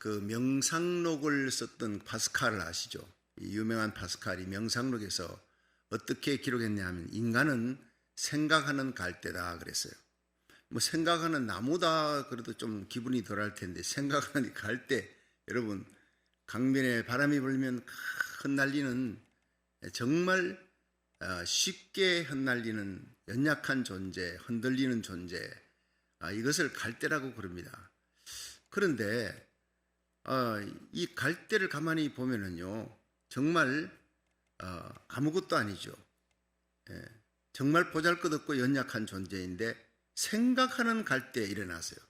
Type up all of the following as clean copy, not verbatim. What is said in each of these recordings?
그 명상록을 썼던 파스칼을 아시죠? 이 유명한 파스칼이 명상록에서 어떻게 기록했냐 하면 인간은 생각하는 갈대다 그랬어요. 뭐 생각하는 나무다 그래도 좀 기분이 덜할 텐데 생각하는 갈대, 여러분 강변에 바람이 불면 흩날리는 정말 쉽게 흩날리는 연약한 존재, 흔들리는 존재, 이것을 갈대라고 그럽니다. 그런데 이 갈대를 가만히 보면은요 정말 아무것도 아니죠. 정말 보잘것없고 연약한 존재인데 생각하는 갈대에 일어나세요.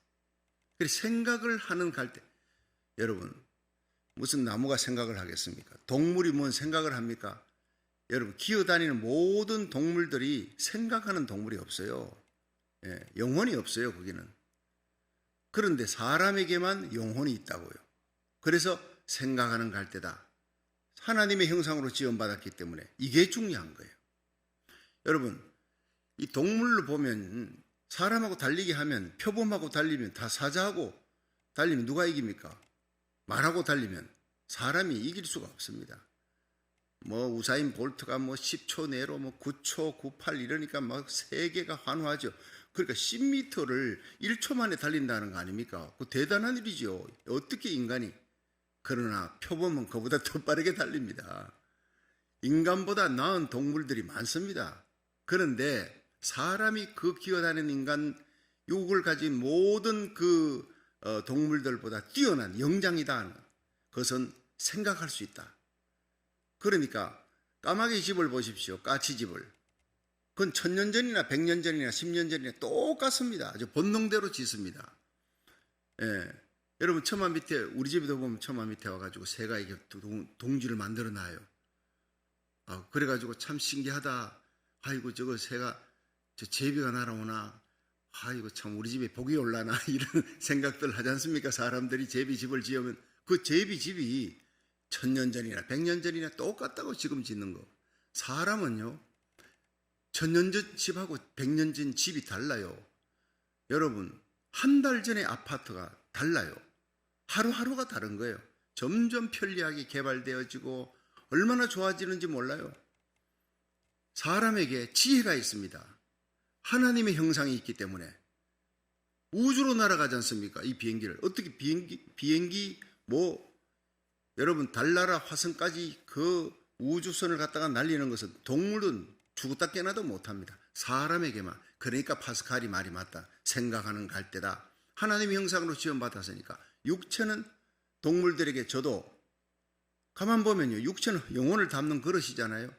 그래서 생각을 하는 갈대. 여러분 무슨 나무가 생각을 하겠습니까? 동물이 뭔 생각을 합니까? 여러분 기어다니는 모든 동물들이 생각하는 동물이 없어요. 영혼이 없어요 거기는. 그런데 사람에게만 영혼이 있다고요. 그래서 생각하는 갈대다. 하나님의 형상으로 지음받았기 때문에 이게 중요한 거예요. 여러분 이 동물로 보면 사람하고 달리기 하면 표범하고 달리면 다 사자하고 달리면 누가 이깁니까? 말하고 달리면 사람이 이길 수가 없습니다. 뭐 우사인 볼트가 뭐 10초 내로 뭐 9초 98 이러니까 막 세계가 환호하죠. 그러니까 10m를 1초 만에 달린다는 거 아닙니까? 그 대단한 일이죠. 어떻게 인간이. 그러나 표범은 그보다 더 빠르게 달립니다. 인간보다 나은 동물들이 많습니다. 그런데 사람이 그 기어다니는 인간 육을 가진 모든 그 동물들보다 뛰어난 영장이다. 그것은 생각할 수 있다. 그러니까 까마귀 집을 보십시오. 까치집을. 그건 1000년 전이나 100년 전이나 10년 전이나 똑같습니다. 아주 본능대로 짓습니다. 여러분 처마 밑에 우리 집에도 보면 처마 밑에 와가지고 새가 이게 동지를 만들어 놔요. 그래가지고 참 신기하다. 아이고 저거 새가 저 제비가 날아오나. 아이고 참 우리 집에 복이 올라나 이런 생각들 하지 않습니까? 사람들이 제비집을 지으면 그 제비집이 1000년 전이나 100년 전이나 똑같다고 지금 짓는 거. 사람은요 1000년 전 집하고 100년 전 집이 달라요. 여러분 한 달 전에 아파트가 달라요. 하루하루가 다른 거예요. 점점 편리하게 개발되어지고 얼마나 좋아지는지 몰라요. 사람에게 지혜가 있습니다. 하나님의 형상이 있기 때문에 우주로 날아가지 않습니까? 이 비행기를. 어떻게 비행기 여러분 달나라 화성까지 그 우주선을 갖다가 날리는 것은 동물은 죽었다 깨나도 못합니다. 사람에게만. 그러니까 파스칼이 말이 맞다. 생각하는 갈대다. 하나님의 형상으로 지음받았으니까 육체는 동물들에게 저도 가만 보면요 육체는 영혼을 담는 그릇이잖아요.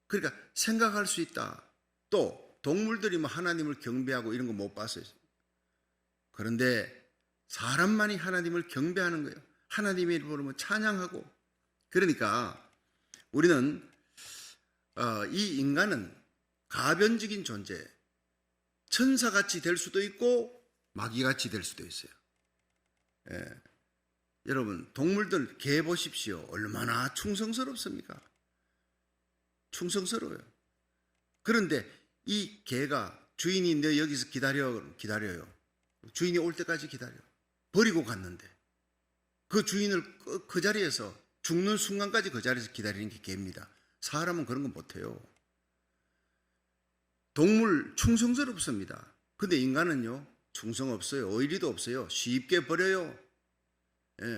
그러니까 생각할 수 있다. 또 동물들이 뭐 하나님을 경배하고 이런 거 못 봤어요. 그런데 사람만이 하나님을 경배하는 거예요. 하나님의 이름으로 찬양하고. 그러니까 우리는 이 인간은 가변적인 존재, 천사같이 될 수도 있고 마귀같이 될 수도 있어요. 여러분 동물들 개 보십시오. 얼마나 충성스럽습니까? 충성스러워요. 그런데 이 개가 주인이 너 여기서 기다려요. 주인이 올 때까지 기다려. 버리고 갔는데 그 주인을 그 자리에서 죽는 순간까지 그 자리에서 기다리는 게 개입니다. 사람은 그런 거 못해요. 동물 충성스럽습니다. 근데 인간은요 충성 없어요. 의리도 없어요. 쉽게 버려요.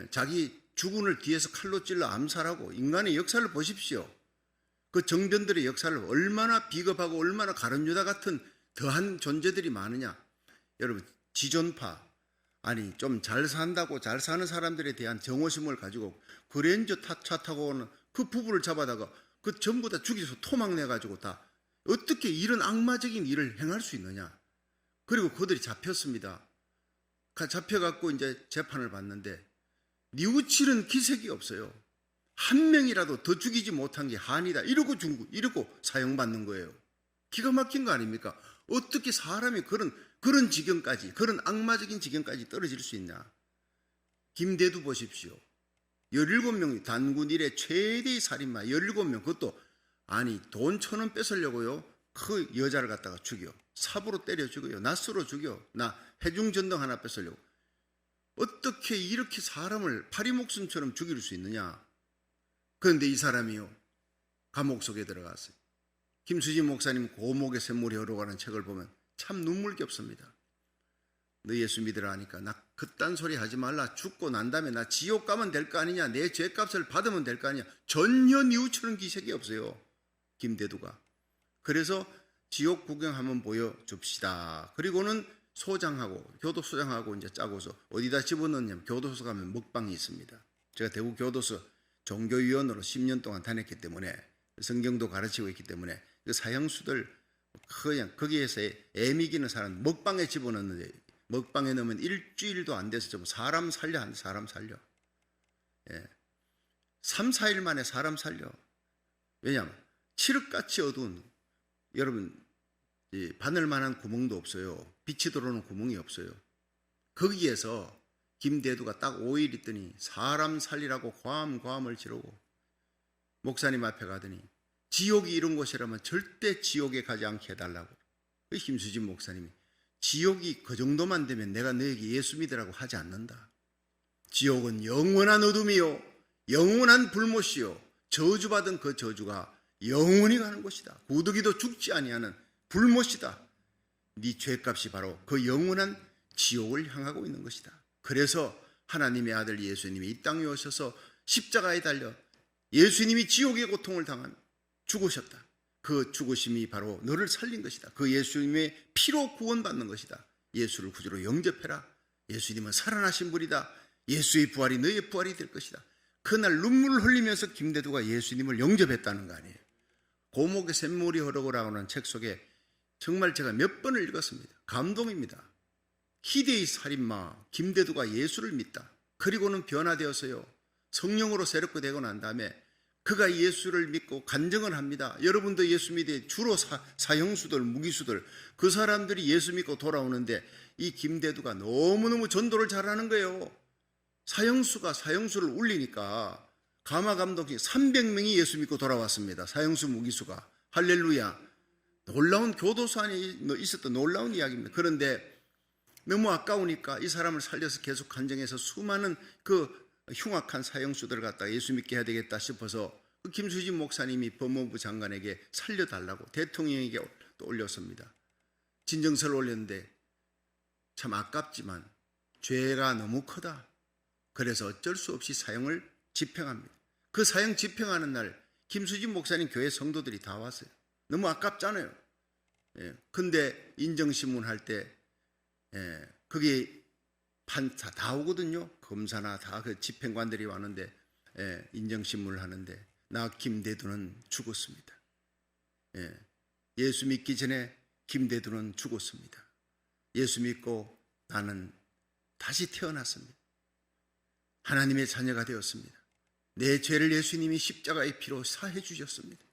자기 주군을 뒤에서 칼로 찔러 암살하고. 인간의 역사를 보십시오. 그 정변들의 역사를 얼마나 비겁하고 얼마나 가룟유다 같은 더한 존재들이 많으냐. 여러분 지존파, 아니 좀 잘 산다고 잘 사는 사람들에 대한 정오심을 가지고 그랜저 차 타고 오는 그 부부를 잡아다가 그 전부 다 죽여서 토막내가지고 다 어떻게 이런 악마적인 일을 행할 수 있느냐. 그리고 그들이 잡혔습니다. 잡혀갖고 이제 재판을 받는데 뉘우치는 기색이 없어요. 한 명이라도 더 죽이지 못한 게 한이다. 이러고 사형받는 거예요. 기가 막힌 거 아닙니까? 어떻게 사람이 그런 지경까지, 그런 악마적인 지경까지 떨어질 수 있냐. 김대두 보십시오. 17명이 단군 이래 최대의 살인마 17명. 그것도 아니 돈 1000원 뺏으려고요 그 여자를 갖다가 죽여. 삽으로 때려 죽여요. 낫으로 죽여. 나 회중전등 하나 뺏으려고. 어떻게 이렇게 사람을 파리목숨처럼 죽일 수 있느냐? 그런데 이 사람이요, 감옥 속에 들어갔어요. 김수진 목사님 고목의 샘물이 흐르고라는 책을 보면 참 눈물겹습니다. 너 예수 믿으라 하니까 나 그딴 소리 하지 말라. 죽고 난 다음에 나 지옥 가면 될 거 아니냐. 내 죄값을 받으면 될 거 아니냐. 전혀 뉘우치는 기색이 없어요, 김대두가. 그래서 지옥 구경 한번 보여줍시다. 그리고는 소장하고 교도소장하고 이제 짜고서 어디다 집어넣냐면 교도소 가면 먹방이 있습니다. 제가 대구 교도소 종교위원으로 10년 동안 다녔기 때문에 성경도 가르치고 있기 때문에 그 사형수들 그냥 거기에서 애미기는 사람 먹방에 집어넣는데 먹방에 넣으면 일주일도 안 돼서 좀 사람 살려. 3, 4일 만에 사람 살려. 왜냐하면 칠흑같이 어두운, 여러분 바늘만한 구멍도 없어요. 빛이 들어오는 구멍이 없어요. 거기에서 김대두가 딱 5일 있더니 사람 살리라고 과음을 지르고 목사님 앞에 가더니 지옥이 이런 곳이라면 절대 지옥에 가지 않게 해달라고. 김수진 목사님이 지옥이 그 정도만 되면 내가 너에게 예수 믿으라고 하지 않는다. 지옥은 영원한 어둠이요 영원한 불못이요 저주받은 그 저주가 영원히 가는 곳이다. 구더기도 죽지 아니하는 불못이다. 네 죄값이 바로 그 영원한 지옥을 향하고 있는 것이다. 그래서 하나님의 아들 예수님이 이 땅에 오셔서 십자가에 달려 예수님이 지옥의 고통을 당한 죽으셨다. 그 죽으심이 바로 너를 살린 것이다. 그 예수님의 피로 구원받는 것이다. 예수를 구주로 영접해라. 예수님은 살아나신 분이다. 예수의 부활이 너의 부활이 될 것이다. 그날 눈물을 흘리면서 김대두가 예수님을 영접했다는 거 아니에요. 고목의 샘물이 흐르고라고 하는 책 속에 정말 제가 몇 번을 읽었습니다. 감동입니다. 희대의 살인마 김대두가 예수를 믿다. 그리고는 변화되어서요, 성령으로 새롭게 되고 난 다음에 그가 예수를 믿고 간증을 합니다. 여러분도 예수 믿에 주로 사형수들, 무기수들, 그 사람들이 예수 믿고 돌아오는데 이 김대두가 너무너무 전도를 잘하는 거예요. 사형수가 사형수를 울리니까 가마 감독이 300명이 예수 믿고 돌아왔습니다. 사형수 무기수가. 할렐루야. 놀라운 교도소 안에 있었던 놀라운 이야기입니다. 그런데 너무 아까우니까 이 사람을 살려서 계속 간증해서 수많은 그 흉악한 사형수들을 갖다가 예수 믿게 해야 되겠다 싶어서 그 김수진 목사님이 법무부 장관에게 살려달라고 대통령에게 또 올렸습니다. 진정서를 올렸는데 참 아깝지만 죄가 너무 크다. 그래서 어쩔 수 없이 사형을 집행합니다. 그 사형 집행하는 날 김수진 목사님 교회 성도들이 다 왔어요. 너무 아깝잖아요. 근데 인정신문 할 때 그게 판사 다 오거든요. 검사나 다 그 집행관들이 왔는데 인정신문을 하는데 나 김대두는 죽었습니다. 예수 믿기 전에 김대두는 죽었습니다. 예수 믿고 나는 다시 태어났습니다. 하나님의 자녀가 되었습니다. 내 죄를 예수님이 십자가의 피로 사해 주셨습니다.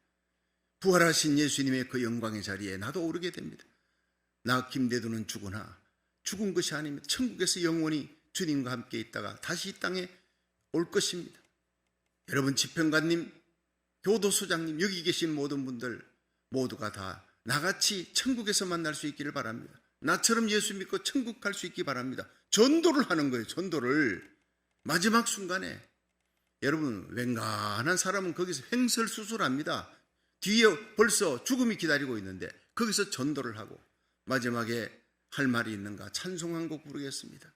부활하신 예수님의 그 영광의 자리에 나도 오르게 됩니다. 나 김대두는 죽으나 죽은 것이 아닙니다. 천국에서 영원히 주님과 함께 있다가 다시 이 땅에 올 것입니다. 여러분 집행관님, 교도소장님, 여기 계신 모든 분들 모두가 다 나같이 천국에서 만날 수 있기를 바랍니다. 나처럼 예수 믿고 천국 갈 수 있기 바랍니다. 전도를 하는 거예요. 전도를. 마지막 순간에 여러분 웬간한 사람은 거기서 횡설수설합니다. 뒤에 벌써 죽음이 기다리고 있는데 거기서 전도를 하고 마지막에 할 말이 있는가 찬송 한 곡 부르겠습니다.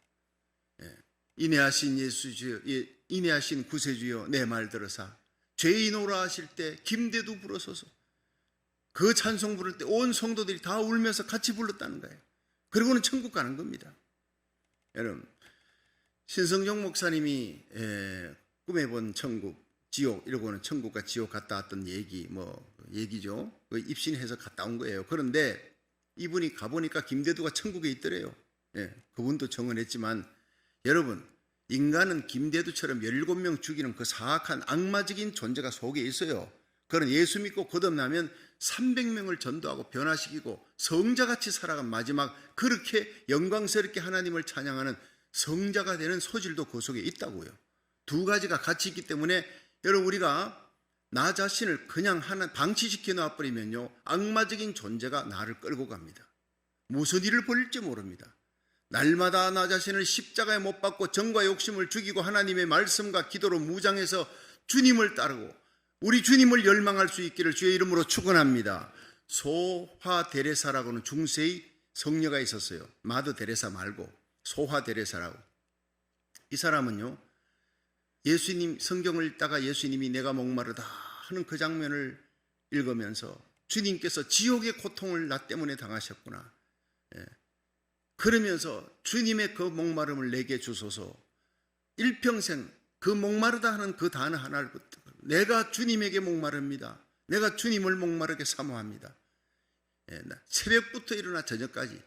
인애하신 예수주여, 인애하신 구세주여 내 말 들으사 죄인오라 하실 때 김대두 부르소서. 그 찬송 부를 때 온 성도들이 다 울면서 같이 불렀다는 거예요. 그리고는 천국 가는 겁니다. 여러분 신성종 목사님이 꿈에 본 천국, 지옥 이러고는 천국과 지옥 갔다 왔던 얘기죠. 입신해서 갔다 온 거예요. 그런데 이분이 가보니까 김대두가 천국에 있더래요. 그분도 정언했지만 여러분 인간은 김대두처럼 17명 죽이는 그 사악한 악마적인 존재가 속에 있어요. 그런 예수 믿고 거듭나면 300명을 전도하고 변화시키고 성자같이 살아간 마지막 그렇게 영광스럽게 하나님을 찬양하는 성자가 되는 소질도 그 속에 있다고요. 두 가지가 같이 있기 때문에 여러분 우리가 나 자신을 그냥 하나 방치시켜 놔버리면요 악마적인 존재가 나를 끌고 갑니다. 무슨 일을 벌일지 모릅니다. 날마다 나 자신을 십자가에 못 박고 정과 욕심을 죽이고 하나님의 말씀과 기도로 무장해서 주님을 따르고 우리 주님을 열망할 수 있기를 주의 이름으로 축원합니다. 소화 데레사라고는 중세의 성녀가 있었어요. 마더 데레사 말고 소화 데레사라고. 이 사람은요, 예수님 성경을 읽다가 예수님이 내가 목마르다 하는 그 장면을 읽으면서 주님께서 지옥의 고통을 나 때문에 당하셨구나. 그러면서 주님의 그 목마름을 내게 주소서. 일평생 그 목마르다 하는 그 단어 하나를 붙들고 내가 주님에게 목마릅니다. 내가 주님을 목마르게 사모합니다. 새벽부터 일어나 저녁까지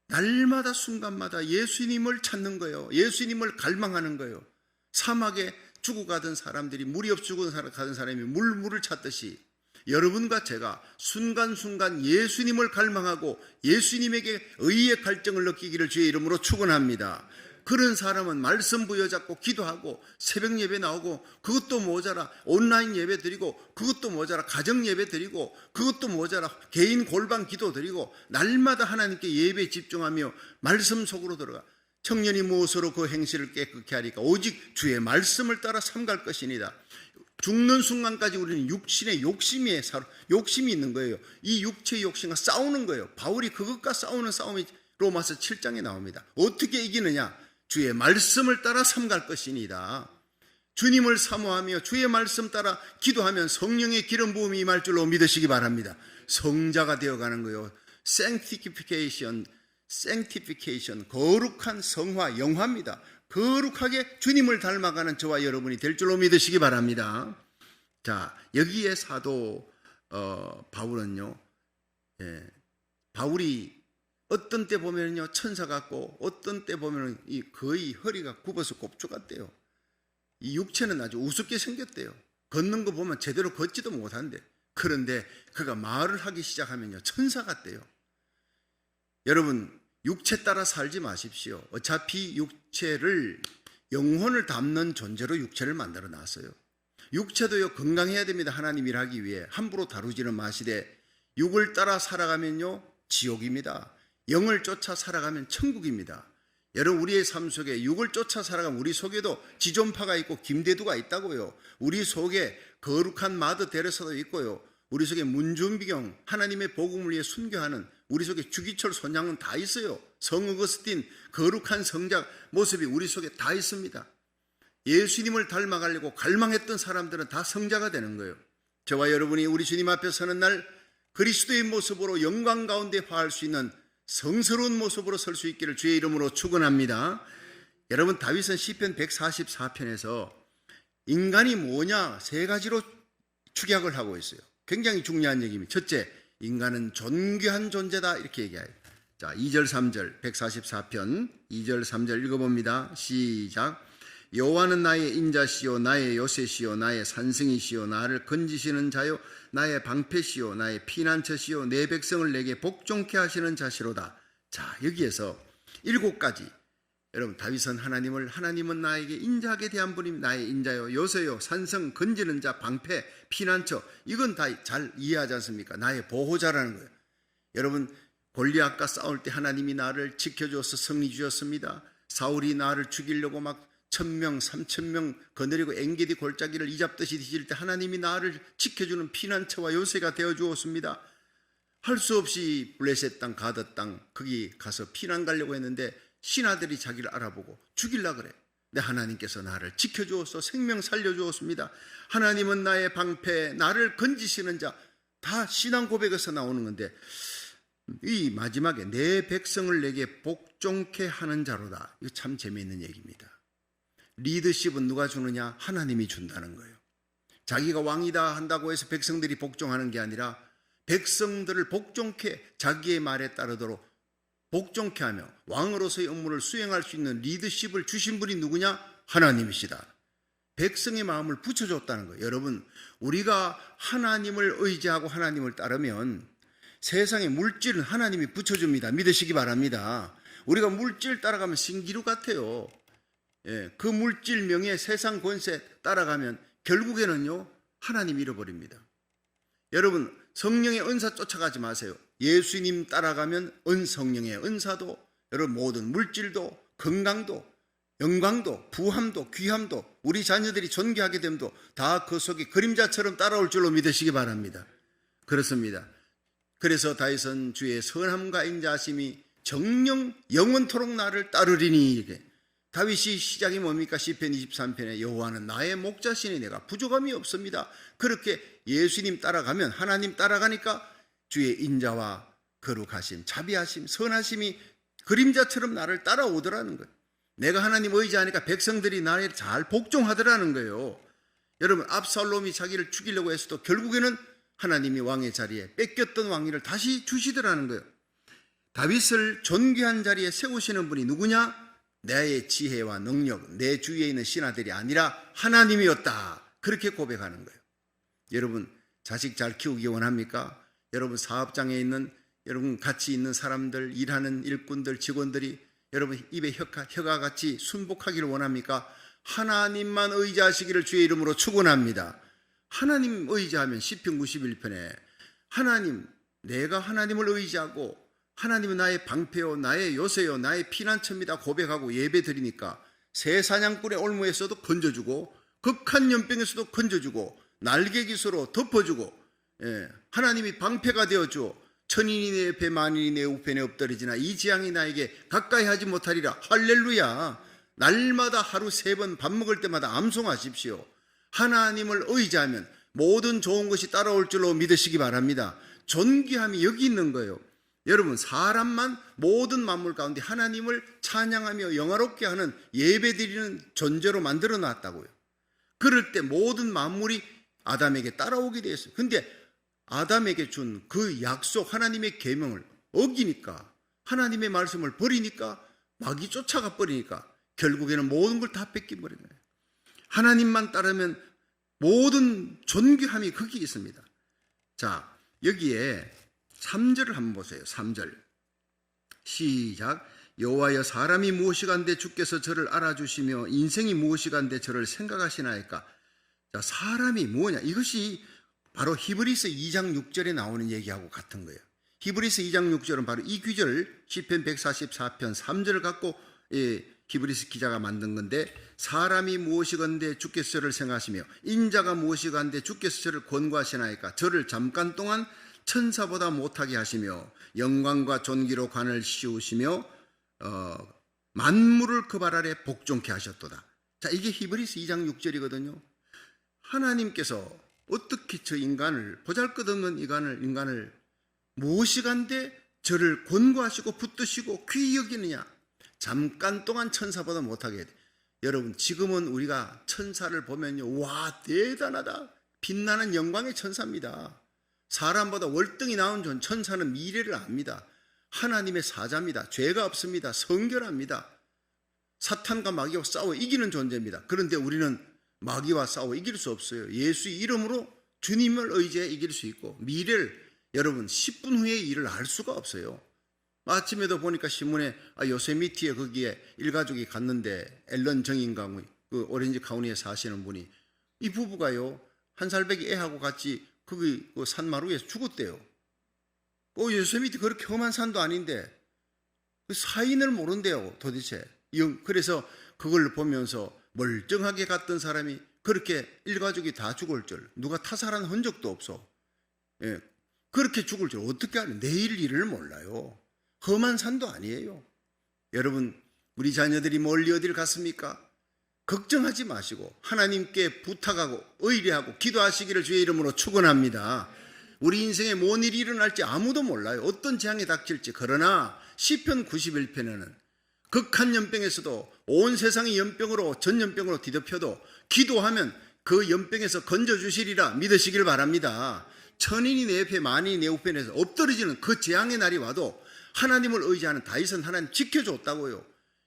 날마다 순간마다 예수님을 찾는 거예요. 예수님을 갈망하는 거예요. 사막에 죽어가던 사람들이 물이 없이 죽어가던 사람이 물을 찾듯이 여러분과 제가 순간순간 예수님을 갈망하고 예수님에게 의의 갈증을 느끼기를 주의 이름으로 축원합니다. 그런 사람은 말씀 부여잡고 기도하고 새벽 예배 나오고 그것도 모자라 온라인 예배 드리고 그것도 모자라 가정 예배 드리고 그것도 모자라 개인 골방 기도 드리고 날마다 하나님께 예배에 집중하며 말씀 속으로 들어가. 청년이 무엇으로 그 행실을 깨끗게 하리까? 오직 주의 말씀을 따라 삼갈 것이니다. 죽는 순간까지 우리는 육신의 욕심이 있는 거예요. 이 육체의 욕심과 싸우는 거예요. 바울이 그것과 싸우는 싸움이 로마서 7장에 나옵니다. 어떻게 이기느냐? 주의 말씀을 따라 삼갈 것이니다. 주님을 사모하며 주의 말씀 따라 기도하면 성령의 기름 부음이 임할 줄로 믿으시기 바랍니다. 성자가 되어가는 거예요. sanctification, 거룩한 성화, 영화입니다. 거룩하게 주님을 닮아가는 저와 여러분이 될 줄로 믿으시기 바랍니다. 자, 여기에 사도 바울은요, 바울이 어떤 때 보면요 천사 같고 어떤 때 보면 거의 허리가 굽어서 곱조 같대요. 이 육체는 아주 우습게 생겼대요. 걷는 거 보면 제대로 걷지도 못한대. 그런데 그가 말을 하기 시작하면요 천사 같대요. 여러분, 육체 따라 살지 마십시오. 어차피 육체를 영혼을 담는 존재로 육체를 만들어 놨어요. 육체도요 건강해야 됩니다. 하나님 일하기 위해 함부로 다루지는 마시되 육을 따라 살아가면요 지옥입니다. 영을 쫓아 살아가면 천국입니다. 여러분, 우리의 삶 속에 육을 쫓아 살아가면 우리 속에도 지존파가 있고 김대두가 있다고요. 우리 속에 거룩한 마더 데레사도 있고요. 우리 속에 문준비경, 하나님의 복음을 위해 순교하는 우리 속에 주기철 손양은 다 있어요. 성어거스틴, 거룩한 성자 모습이 우리 속에 다 있습니다. 예수님을 닮아가려고 갈망했던 사람들은 다 성자가 되는 거예요. 저와 여러분이 우리 주님 앞에 서는 날 그리스도의 모습으로 영광 가운데 화할 수 있는 성스러운 모습으로 설 수 있기를 주의 이름으로 축원합니다. 여러분, 다윗은 시편 144편에서 인간이 뭐냐 세 가지로 축약을 하고 있어요. 굉장히 중요한 얘기입니다. 첫째, 인간은 존귀한 존재다 이렇게 얘기해요. 자, 2절 3절 144편 2절 3절 읽어봅니다. 시작. 여호와는 나의 인자시요 나의 요새시요 나의 산승이시요 나를 건지시는 자요 나의 방패시요 나의 피난처시요 내 백성을 내게 복종케 하시는 자시로다. 자, 여기에서 7가지. 여러분, 다윗은 하나님은 나에게 인자하게 대한 분입니다. 나의 인자요 요새요 산성, 건지는 자, 방패, 피난처, 이건 다 잘 이해하지 않습니까? 나의 보호자라는 거예요. 여러분, 골리앗과 싸울 때 하나님이 나를 지켜주어서 승리 주셨습니다. 사울이 나를 죽이려고 막 1000명, 3000명 거느리고 엥게디 골짜기를 이잡듯이 뒤질 때 하나님이 나를 지켜주는 피난처와 요새가 되어 주었습니다. 할 수 없이 블레셋 땅, 가드 땅 거기 가서 피난 가려고 했는데 신하들이 자기를 알아보고 죽이려고 그래. 근데 하나님께서 나를 지켜주어서 생명 살려주었습니다. 하나님은 나의 방패, 나를 건지시는 자, 다 신앙 고백에서 나오는 건데 이 마지막에 내 백성을 내게 복종케 하는 자로다. 이거 참 재미있는 얘기입니다. 리더십은 누가 주느냐? 하나님이 준다는 거예요. 자기가 왕이다 한다고 해서 백성들이 복종하는 게 아니라 백성들을 복종케, 자기의 말에 따르도록 복종케 하며 왕으로서의 업무를 수행할 수 있는 리더십을 주신 분이 누구냐? 하나님이시다. 백성의 마음을 붙여줬다는 거예요. 여러분, 우리가 하나님을 의지하고 하나님을 따르면 세상의 물질은 하나님이 붙여줍니다. 믿으시기 바랍니다. 우리가 물질 따라가면 신기루 같아요. 그 물질 명예, 세상 권세 따라가면 결국에는요 하나님 잃어버립니다. 여러분, 성령의 은사 쫓아가지 마세요. 예수님 따라가면 성령의 은사도 여러분 모든 물질도 건강도 영광도 부함도 귀함도 우리 자녀들이 존귀하게 됨도 다 그 속에 그림자처럼 따라올 줄로 믿으시기 바랍니다. 그렇습니다. 그래서 다윗은 주의 선함과 인자하심이 정령 영원토록 나를 따르리니, 이게 다윗이 시작이 뭡니까? 시편 23편에 여호와는 나의 목자시니 내가 부족함이 없습니다. 그렇게 예수님 따라가면, 하나님 따라가니까 주의 인자와 거룩하심, 자비하심, 선하심이 그림자처럼 나를 따라오더라는 거예요. 내가 하나님 의지하니까 백성들이 나를 잘 복종하더라는 거예요. 여러분, 압살롬이 자기를 죽이려고 했어도 결국에는 하나님이 왕의 자리에 뺏겼던 왕위를 다시 주시더라는 거예요. 다윗을 존귀한 자리에 세우시는 분이 누구냐? 나의 지혜와 능력, 내 주위에 있는 신하들이 아니라 하나님이었다. 그렇게 고백하는 거예요. 여러분, 자식 잘 키우기 원합니까? 여러분, 사업장에 있는, 여러분 같이 있는 사람들, 일하는 일꾼들, 직원들이 여러분 입에 혀가 같이 순복하기를 원합니까? 하나님만 의지하시기를 주의 이름으로 축원합니다. 하나님 의지하면 시편 91편에 하나님, 내가 하나님을 의지하고 하나님은 나의 방패요, 나의 요새요, 나의 피난처입니다 고백하고 예배 드리니까 새 사냥꾼의 올무에서도 건져주고 극한 연병에서도 건져주고 날개기수로 덮어주고, 하나님이 방패가 되어주어 천인이 내 옆에 만인이 내 우편에 엎드리지나 이 재앙이 나에게 가까이 하지 못하리라. 할렐루야. 날마다 하루 3번 밥 먹을 때마다 암송하십시오. 하나님을 의지하면 모든 좋은 것이 따라올 줄로 믿으시기 바랍니다. 존귀함이 여기 있는 거예요. 여러분, 사람만 모든 만물 가운데 하나님을 찬양하며 영화롭게 하는 예배드리는 존재로 만들어 놨다고요. 그럴 때 모든 만물이 아담에게 따라오게 되어 있어요. 근데 아담에게 준 그 약속, 하나님의 계명을 어기니까, 하나님의 말씀을 버리니까, 마귀 쫓아가 버리니까 결국에는 모든 걸 다 뺏겨버린 거예요. 하나님만 따르면 모든 존귀함이 거기 있습니다. 자, 여기에 3절을 한번 보세요. 3절 시작. 여호와여, 사람이 무엇이간데 주께서 저를 알아주시며 인생이 무엇이간데 저를 생각하시나이까. 자, 사람이 뭐냐, 이것이 바로 히브리서 2장 6절에 나오는 얘기하고 같은 거예요. 히브리서 2장 6절은 바로 이 구절, 시편 144편 3절을 갖고 히브리서 기자가 만든 건데, 사람이 무엇이건데 주께서 저를 생각하시며 인자가 무엇이건데 주께서 저를 권고하시나이까. 저를 잠깐 동안 천사보다 못하게 하시며 영광과 존귀로 관을 씌우시며 만물을 그 발 아래 복종케 하셨도다. 자, 이게 히브리서 2장 6절이거든요. 하나님께서 어떻게 저 인간을, 보잘것없는 인간을 무엇이간데 저를 권고하시고 붙드시고 귀히 여기느냐. 잠깐 동안 천사보다 못하게 해야 돼. 여러분, 지금은 우리가 천사를 보면요, 와, 대단하다, 빛나는 영광의 천사입니다. 사람보다 월등히 나은 천사는 미래를 압니다. 하나님의 사자입니다. 죄가 없습니다. 성결합니다. 사탄과 마귀와 싸워 이기는 존재입니다. 그런데 우리는 마귀와 싸워 이길 수 없어요. 예수의 이름으로 주님을 의지해 이길 수 있고, 미래를 여러분 10분 후의 일을 알 수가 없어요. 아침에도 보니까 신문에 요세미티에 거기에 일가족이 갔는데, 앨런 정인가 그 오렌지 카운티에 사시는 분이, 이 부부가요 1살배기 애하고 같이 거기 그 산마루에서 죽었대요. 요세미티 그렇게 험한 산도 아닌데 그 사인을 모른대요 도대체. 그래서 그걸 보면서 멀쩡하게 갔던 사람이 그렇게 일가족이 다 죽을 줄, 누가 타살한 흔적도 없어. 그렇게 죽을 줄 어떻게 아냐. 내일 일을 몰라요. 험한 산도 아니에요. 여러분, 우리 자녀들이 멀리 어디를 갔습니까? 걱정하지 마시고 하나님께 부탁하고 의뢰하고 기도하시기를 주의 이름으로 축원합니다. 우리 인생에 뭔 일이 일어날지 아무도 몰라요. 어떤 재앙이 닥칠지. 그러나 시편 91편에는 극한 연병에서도 온 세상이 연병으로, 전연병으로 뒤덮여도 기도하면 그 연병에서 건져주시리라 믿으시길 바랍니다. 천인이 내 옆에 만인이 내 우편에서 엎드러지는 그 재앙의 날이 와도 하나님을 의지하는 다윗은 하나님 지켜줬다고요.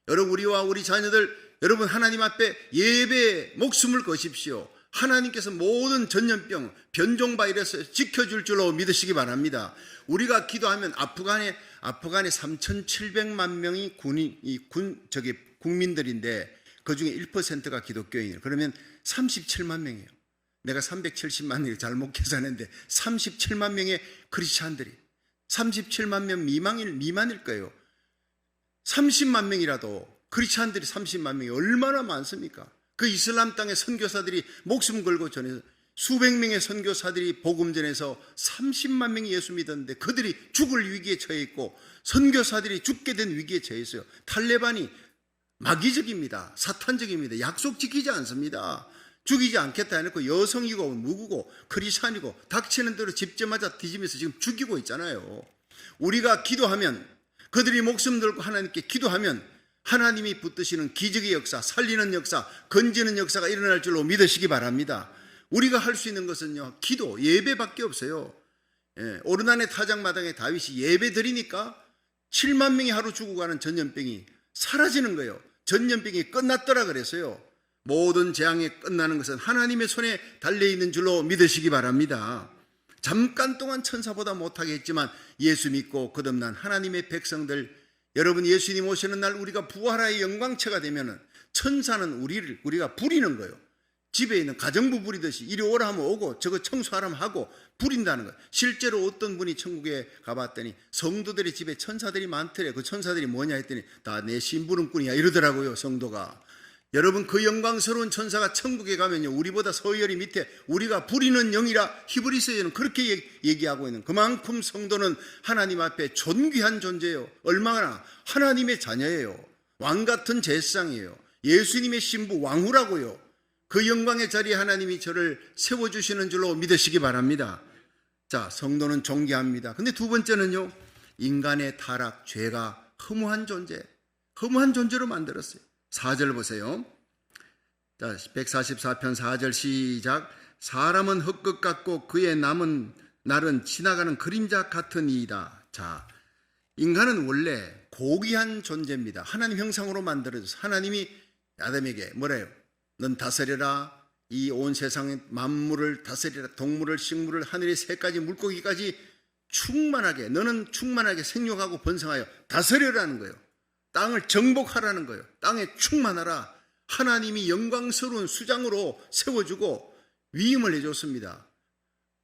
여러분, 우리와 우리 자녀들, 여러분 하나님 앞에 예배에 목숨을 거십시오. 하나님께서 모든 전염병, 변종 바이러스 지켜줄 줄로 믿으시기 바랍니다. 우리가 기도하면 아프간에 3,700만 명이 국민들인데 그 중에 1%가 기독교인이에요. 그러면 37만 명이에요. 내가 370만 명이 잘못 계산했는데 37만 명의 크리스찬들이 37만 명 미만일 거예요. 30만 명이라도 크리스찬들이 30만 명이 얼마나 많습니까? 그 이슬람 땅의 선교사들이 목숨 걸고 전해서 수백 명의 선교사들이 복음 전해서 30만 명이 예수 믿었는데 그들이 죽을 위기에 처해 있고 선교사들이 죽게 된 위기에 처해 있어요. 탈레반이 마귀적입니다. 사탄적입니다. 약속 지키지 않습니다. 죽이지 않겠다 해놓고 여성이고 무구고 크리스찬이고 닥치는 대로 집집마다 뒤지면서 지금 죽이고 있잖아요. 우리가 기도하면, 그들이 목숨 걸고 하나님께 기도하면 하나님이 붙드시는 기적의 역사, 살리는 역사, 건지는 역사가 일어날 줄로 믿으시기 바랍니다. 우리가 할 수 있는 것은요, 기도, 예배밖에 없어요. 오르난의 타작마당에 다윗이 예배 드리니까 7만 명이 하루 죽어가는 전염병이 사라지는 거예요. 전염병이 끝났더라 그랬어요. 모든 재앙이 끝나는 것은 하나님의 손에 달려있는 줄로 믿으시기 바랍니다. 잠깐 동안 천사보다 못하게 했지만 예수 믿고 거듭난 하나님의 백성들, 여러분, 예수님 오시는 날 우리가 부활하의 영광체가 되면은 천사는 우리가 부리는 거예요. 집에 있는 가정부 부리듯이 이리 오라 하면 오고 저거 청소하라면 하고 부린다는 거예요. 실제로 어떤 분이 천국에 가봤더니 성도들의 집에 천사들이 많더래. 그 천사들이 뭐냐 했더니 다 내 심부름꾼이야 이러더라고요, 성도가. 여러분, 그 영광스러운 천사가 천국에 가면요, 우리보다 서열이 밑에 우리가 부리는 영이라 히브리서에는 그렇게 얘기하고 있는, 그만큼 성도는 하나님 앞에 존귀한 존재예요. 얼마나 하나님의 자녀예요. 왕같은 제사장이에요. 예수님의 신부 왕후라고요. 그 영광의 자리에 하나님이 저를 세워주시는 줄로 믿으시기 바랍니다. 자, 성도는 존귀합니다. 근데 두 번째는요, 인간의 타락, 죄가 허무한 존재, 허무한 존재로 만들었어요. 4절 보세요. 자, 144편 4절 시작. 사람은 흙것 같고 그의 남은 날은 지나가는 그림자 같은 이이다. 자, 인간은 원래 고귀한 존재입니다. 하나님 형상으로 만들어져서 하나님이 아담에게 뭐래요? 넌 다스려라. 이 온 세상의 만물을 다스리라. 동물을, 식물을, 하늘의 새까지 물고기까지 충만하게, 너는 충만하게 생육하고 번성하여 다스려라는 거예요. 땅을 정복하라는 거예요. 땅에 충만하라. 하나님이 영광스러운 수장으로 세워주고 위임을 해줬습니다.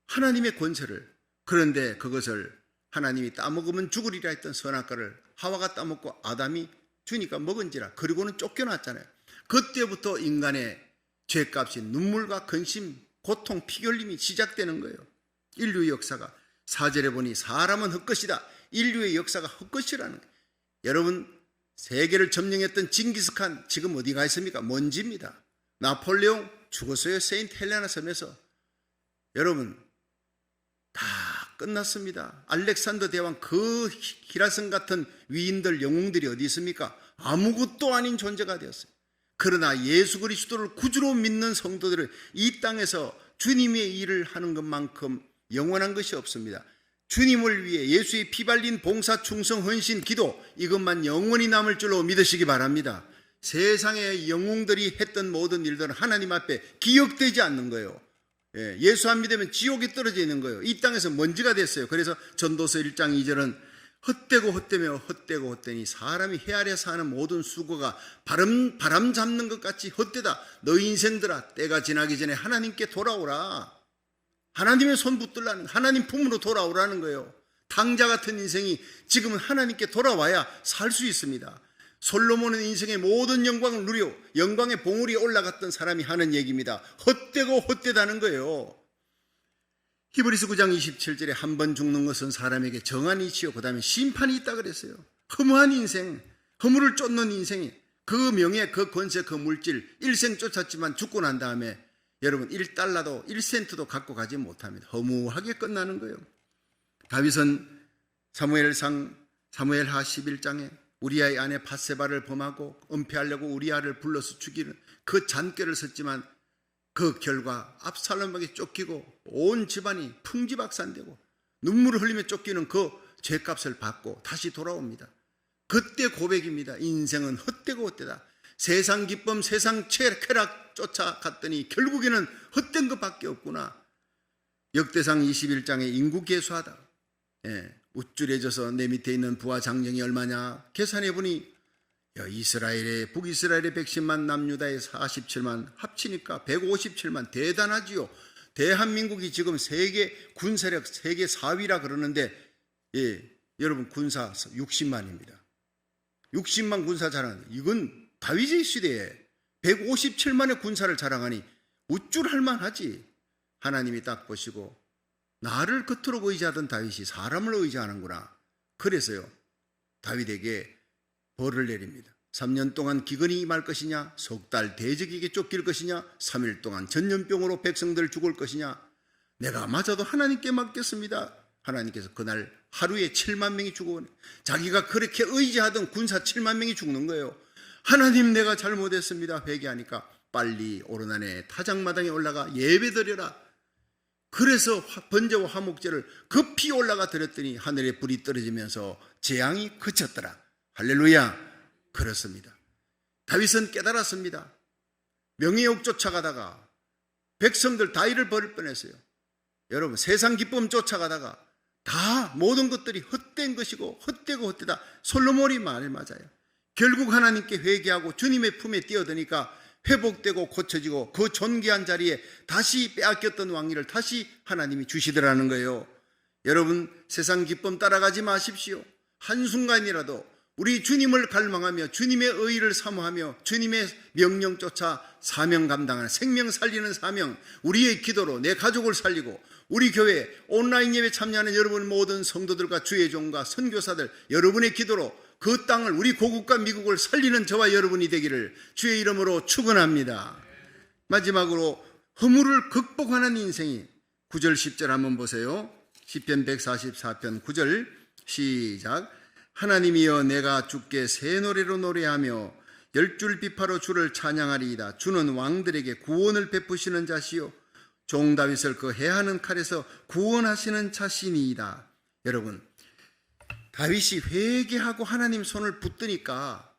하나님의 권세를. 그런데 그것을 하나님이 따먹으면 죽으리라 했던 선악과를 하와가 따먹고 아담이 주니까 먹은지라. 그리고는 쫓겨났잖아요. 그때부터 인간의 죄값이 눈물과 근심, 고통, 피결림이 시작되는 거예요. 인류의 역사가. 4절에 보니 사람은 헛것이다. 인류의 역사가 헛것이라는 거예요. 여러분, 세계를 점령했던 징기스칸 지금 어디가 있습니까? 먼지입니다. 나폴레옹 죽었어요. 세인트 헬레나 섬에서. 여러분, 다 끝났습니다. 알렉산더 대왕, 그 히라성 같은 위인들, 영웅들이 어디 있습니까? 아무것도 아닌 존재가 되었어요. 그러나 예수 그리스도를 구주로 믿는 성도들은 이 땅에서 주님의 일을 하는 것만큼 영원한 것이 없습니다. 주님을 위해 예수의 피 발린 봉사, 충성, 헌신, 기도, 이것만 영원히 남을 줄로 믿으시기 바랍니다. 세상의 영웅들이 했던 모든 일들은 하나님 앞에 기억되지 않는 거예요. 예수 안 믿으면 지옥에 떨어져 있는 거예요. 이 땅에서 먼지가 됐어요. 그래서 전도서 1장 2절은 헛되고 헛되며 헛되고 헛되니 사람이 해 아래 사는 모든 수고가 바람 잡는 것 같이 헛되다. 너 인생들아, 때가 지나기 전에 하나님께 돌아오라. 하나님의 손 붙들라는, 하나님 품으로 돌아오라는 거예요. 탕자 같은 인생이 지금은 하나님께 돌아와야 살 수 있습니다. 솔로몬은 인생의 모든 영광을 누려 영광의 봉우리에 올라갔던 사람이 하는 얘기입니다. 헛되고 헛되다는 거예요. 히브리서 9장 27절에 한 번 죽는 것은 사람에게 정한 이치요, 그 다음에 심판이 있다 그랬어요. 허무한 인생, 허물을 쫓는 인생이, 그 명예, 그 권세, 그 물질, 일생 쫓았지만 죽고 난 다음에 여러분 1달러도 1센트도 갖고 가지 못합니다. 허무하게 끝나는 거예요. 다윗은 사무엘하 11장에 우리아의 아내 밧세바를 범하고 은폐하려고 우리아를 불러서 죽이는 그 잔꾀를 썼지만 그 결과 압살롬에게 쫓기고 온 집안이 풍지박산되고 눈물을 흘리며 쫓기는 그 죄값을 받고 다시 돌아옵니다. 그때 고백입니다. 인생은 헛되고 헛되다. 세상 기쁨, 세상 쾌락 쫓아갔더니 결국에는 헛된 것밖에 없구나. 역대상 21장에 인구 계수하다. 우쭐해져서 내 밑에 있는 부하 장정이 얼마냐 계산해보니 북이스라엘의 백신만 남유다의 47만 합치니까 157만. 대단하지요. 대한민국이 지금 세계 군사력 세계 4위라 그러는데 여러분 군사 60만입니다. 60만 군사 자랑, 이건 다윗의 시대에 157만의 군사를 자랑하니 우쭐할 만하지. 하나님이 딱 보시고 나를 겉으로 의지하던 다윗이 사람을 의지하는구나. 그래서요, 다윗에게 벌을 내립니다. 3년 동안 기근이 임할 것이냐, 석 달 대적에게 쫓길 것이냐, 3일 동안 전염병으로 백성들 죽을 것이냐, 내가 맞아도 하나님께 맡겼습니다. 하나님께서 그날 하루에 7만 명이 죽어오네. 자기가 그렇게 의지하던 군사 7만 명이 죽는 거예요. 하나님, 내가 잘못했습니다. 회개하니까 빨리 오르난에 타작마당에 올라가 예배드려라. 그래서 번제와 화목제를 급히 올라가 드렸더니 하늘에 불이 떨어지면서 재앙이 그쳤더라. 할렐루야. 그렇습니다. 다윗은 깨달았습니다. 명예욕 쫓아가다가 백성들 다 잃을 버릴 뻔했어요. 여러분, 세상 기쁨 쫓아가다가 다 모든 것들이 헛된 것이고 헛되고 헛되다. 솔로몬이 말이 맞아요. 결국 하나님께 회개하고 주님의 품에 뛰어드니까 회복되고 고쳐지고 그 존귀한 자리에 다시 빼앗겼던 왕위를 다시 하나님이 주시더라는 거예요. 여러분, 세상 기쁨 따라가지 마십시오. 한순간이라도 우리 주님을 갈망하며 주님의 의의를 사모하며 주님의 명령 쫓아 사명 감당하는, 생명 살리는 사명, 우리의 기도로 내 가족을 살리고 우리 교회 온라인 예배 참여하는 여러분 모든 성도들과 주의 종과 선교사들, 여러분의 기도로 그 땅을, 우리 고국과 미국을 살리는 저와 여러분이 되기를 주의 이름으로 축원합니다. 마지막으로 허물을 극복하는 인생이 9절 10절 한번 보세요. 시편 144편 9절 시작. 하나님이여, 내가 주께 새 노래로 노래하며 열줄 비파로 주를 찬양하리이다. 주는 왕들에게 구원을 베푸시는 자시요 종 다윗을 그 해하는 칼에서 구원하시는 자신이이다. 여러분, 다윗이 회개하고 하나님 손을 붙드니까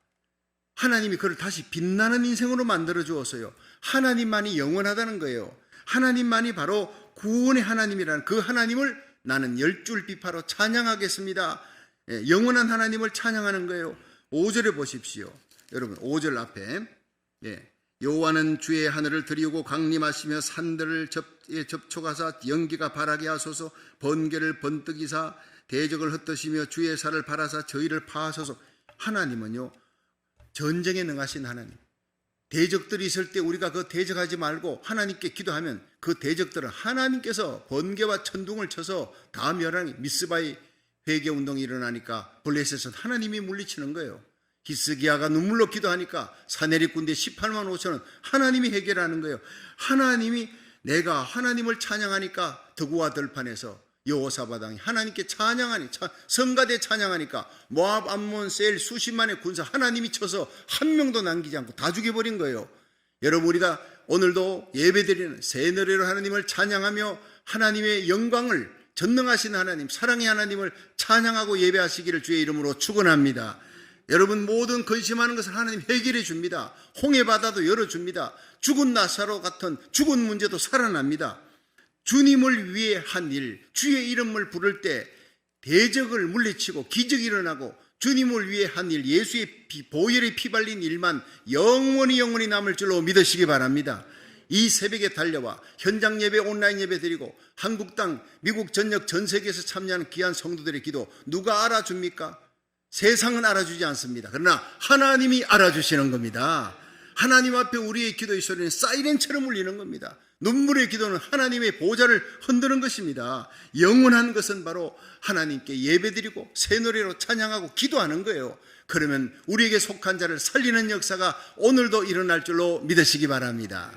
하나님이 그를 다시 빛나는 인생으로 만들어 주었어요. 하나님만이 영원하다는 거예요. 하나님만이 바로 구원의 하나님이라는 그 하나님을 나는 열줄 비파로 찬양하겠습니다. 영원한 하나님을 찬양하는 거예요. 5절에 보십시오. 여러분, 5절 앞에 여호와는 주의 하늘을 들이우고 강림하시며 산들을 접촉하사 연기가 바라게 하소서. 번개를 번뜩이사 대적을 흩으시며 주의 살을 바라사 저희를 파하소서. 하나님은요, 전쟁에 능하신 하나님. 대적들이 있을 때 우리가 그 대적하지 말고 하나님께 기도하면 그 대적들은 하나님께서 번개와 천둥을 쳐서 다 멸하니, 미스바의 회개운동이 일어나니까 블레셋은 하나님이 물리치는 거예요. 히스기야가 눈물로 기도하니까 사내립 군대 18만 5천은 하나님이 해결하는 거예요. 하나님이, 내가 하나님을 찬양하니까 드구와 들판에서 여호사밧 왕이 하나님께 찬양하니, 성가대 찬양하니까 모압, 암몬, 셀 수십만의 군사 하나님이 쳐서 한 명도 남기지 않고 다 죽여버린 거예요. 여러분, 우리가 오늘도 예배드리는 새 노래로 하나님을 찬양하며 하나님의 영광을, 전능하신 하나님, 사랑의 하나님을 찬양하고 예배하시기를 주의 이름으로 축원합니다. 여러분, 모든 근심하는 것을 하나님 해결해 줍니다. 홍해바다도 열어줍니다. 죽은 나사로 같은 죽은 문제도 살아납니다. 주님을 위해 한 일, 주의 이름을 부를 때 대적을 물리치고 기적이 일어나고 주님을 위해 한 일, 예수의 보혈의 피 발린 일만 영원히 남을 줄로 믿으시기 바랍니다. 이 새벽에 달려와 현장 예배, 온라인 예배 드리고 한국 땅, 미국 전역, 전 세계에서 참여하는 귀한 성도들의 기도 누가 알아줍니까? 세상은 알아주지 않습니다. 그러나 하나님이 알아주시는 겁니다. 하나님 앞에 우리의 기도의 소리는 사이렌처럼 울리는 겁니다. 눈물의 기도는 하나님의 보좌를 흔드는 것입니다. 영원한 것은 바로 하나님께 예배드리고 새 노래로 찬양하고 기도하는 거예요. 그러면 우리에게 속한 자를 살리는 역사가 오늘도 일어날 줄로 믿으시기 바랍니다.